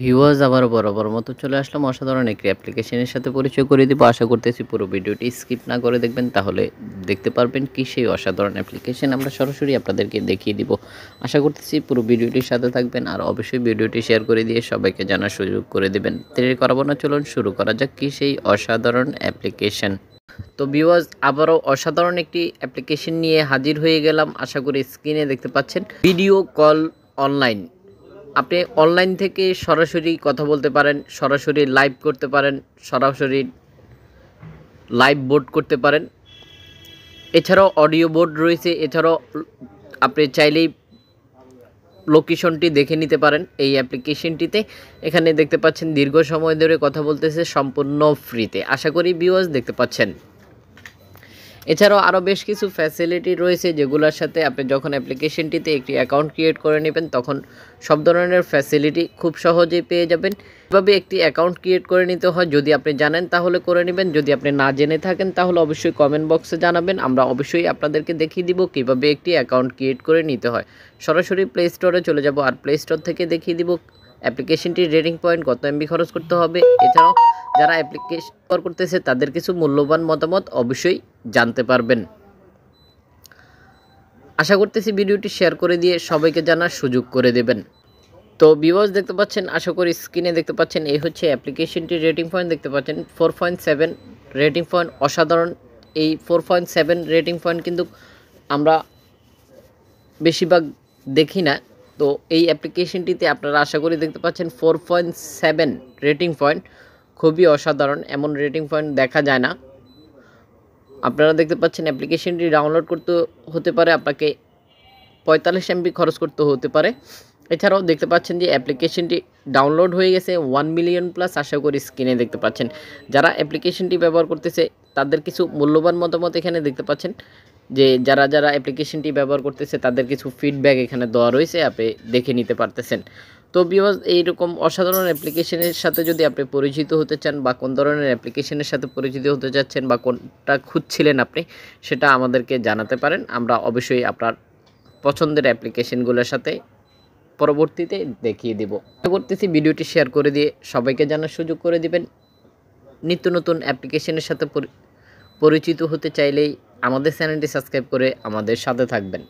Viewers আবারও বরাবর মতো চলে আসলাম অসাধারণ একটি অ্যাপ্লিকেশনের সাথে পরিচয় করে দিব। আশা করতেছি পুরো ভিডিওটি স্কিপ না করে দেখবেন, তাহলে দেখতে পারবেন কি সেই অসাধারণ অ্যাপ্লিকেশন আমরা সরাসরি আপনাদেরকে দেখিয়ে দিব। আশা করতেছি পুরো ভিডিওটির সাথে থাকবেন, আর অবশ্যই ভিডিওটি শেয়ার করে দিয়ে সবাইকে জানার সুযোগ করে দেবেন। দেরি করাবো না, চলুন শুরু করা যাক কি সেই অসাধারণ অ্যাপ্লিকেশন। তো ভিউয়ার্স আবারও অসাধারণ একটি অ্যাপ্লিকেশন নিয়ে হাজির হয়ে গেলাম। আশা করি স্ক্রিনে দেখতে পাচ্ছেন ভিডিও কল অনলাইন। আপনি অনলাইন থেকে সরাসরি কথা বলতে পারেন, সরাসরি লাইভ করতে পারেন, সরাসরি লাইভ বোর্ড করতে পারেন। এছাড়াও অডিও বোর্ড রয়েছে। এছাড়াও আপনি চাইলেই লোকেশনটি দেখে নিতে পারেন এই অ্যাপ্লিকেশনটিতে। এখানে দেখতে পাচ্ছেন দীর্ঘ সময় ধরে কথা বলতেছে সম্পূর্ণ ফ্রিতে। আশা করি ভিউয়ার্স দেখতে পাচ্ছেন। এছাড়াও আরও বেশ কিছু ফ্যাসিলিটি রয়েছে, যেগুলোর সাথে আপনি যখন অ্যাপ্লিকেশনটিতে একটি অ্যাকাউন্ট ক্রিয়েট করে নেবেন তখন সব ধরনের ফ্যাসিলিটি খুব সহজেই পেয়ে যাবেন। এভাবে একটি অ্যাকাউন্ট ক্রিয়েট করে নিতে হয়, যদি আপনি জানেন তাহলে করে নেবেন, যদি আপনি না জেনে থাকেন তাহলে অবশ্যই কমেন্ট বক্সে জানাবেন। আমরা অবশ্যই আপনাদেরকে দেখিয়ে দিব কীভাবে একটি অ্যাকাউন্ট ক্রিয়েট করে নিতে হয়। সরাসরি প্লে স্টোরে চলে যাব, আর প্লে স্টোর থেকে দেখিয়ে দিব অ্যাপ্লিকেশনটির রেটিং পয়েন্ট, কত এমবি খরচ করতে হবে। এছাড়াও যারা অ্যাপ্লিকেশন ব্যবহার করতেছে তাদের কিছু মূল্যবান মতামত অবশ্যই জানতে পারবেন। আশা করতেছি ভিডিওটি শেয়ার করে দিয়ে সবাইকে জানার সুযোগ করে দেবেন। তো ভিউয়ার্স দেখতে পাচ্ছেন, আশা করি স্ক্রিনে দেখতে পাচ্ছেন, এই হচ্ছে অ্যাপ্লিকেশনটির রেটিং পয়েন্ট। দেখতে পাচ্ছেন 4.7 রেটিং পয়েন্ট, অসাধারণ। এই 4.7 রেটিং পয়েন্ট কিন্তু আমরা বেশিরভাগ দেখি না। তো এই অ্যাপ্লিকেশনটিতে আপনারা আশা করি দেখতে পাচ্ছেন 4.7 রেটিং পয়েন্ট, খুবই অসাধারণ। এমন রেটিং পয়েন্ট দেখা যায় না। আপনারা দেখতে পাচ্ছেন অ্যাপ্লিকেশনটি ডাউনলোড করতে হতে পারে আপনাকে 45 এমবি খরচ করতে হতে পারে। এছাড়াও দেখতে পাচ্ছেন যে অ্যাপ্লিকেশনটি ডাউনলোড হয়ে গেছে 1 মিলিয়ন প্লাস। আশা করি স্ক্রিনে দেখতে পাচ্ছেন যারা অ্যাপ্লিকেশনটি ব্যবহার করতেছে তাদের কিছু মূল্যবান মতামত এখানে দেখতে পাচ্ছেন, যে যারা অ্যাপ্লিকেশনটি ব্যবহার করতেছে তাদের কিছু ফিডব্যাক এখানে দেওয়া রয়েছে, আপনি দেখে নিতে পারতেছেন। তো ভিউয়ার্স এইরকম অসাধারণ অ্যাপ্লিকেশনের সাথে যদি আপনি পরিচিত হতে চান, বা কোন ধরনের অ্যাপ্লিকেশনের সাথে পরিচিত হতে চাচ্ছেন, বা কোনটা খুঁজছিলেন আপনি, সেটা আমাদেরকে জানাতে পারেন। আমরা অবশ্যই আপনার পছন্দের অ্যাপ্লিকেশনগুলোর সাথে পরবর্তীতে দেখিয়ে দেব। আশা করতেছি ভিডিওটি শেয়ার করে দিয়ে সবাইকে জানার সুযোগ করে দিবেন। নিত্য নতুন অ্যাপ্লিকেশনের সাথে পরিচিত হতে চাইলেই আমাদের চ্যানেলটি সাবস্ক্রাইব করে আমাদের সাথে থাকবেন।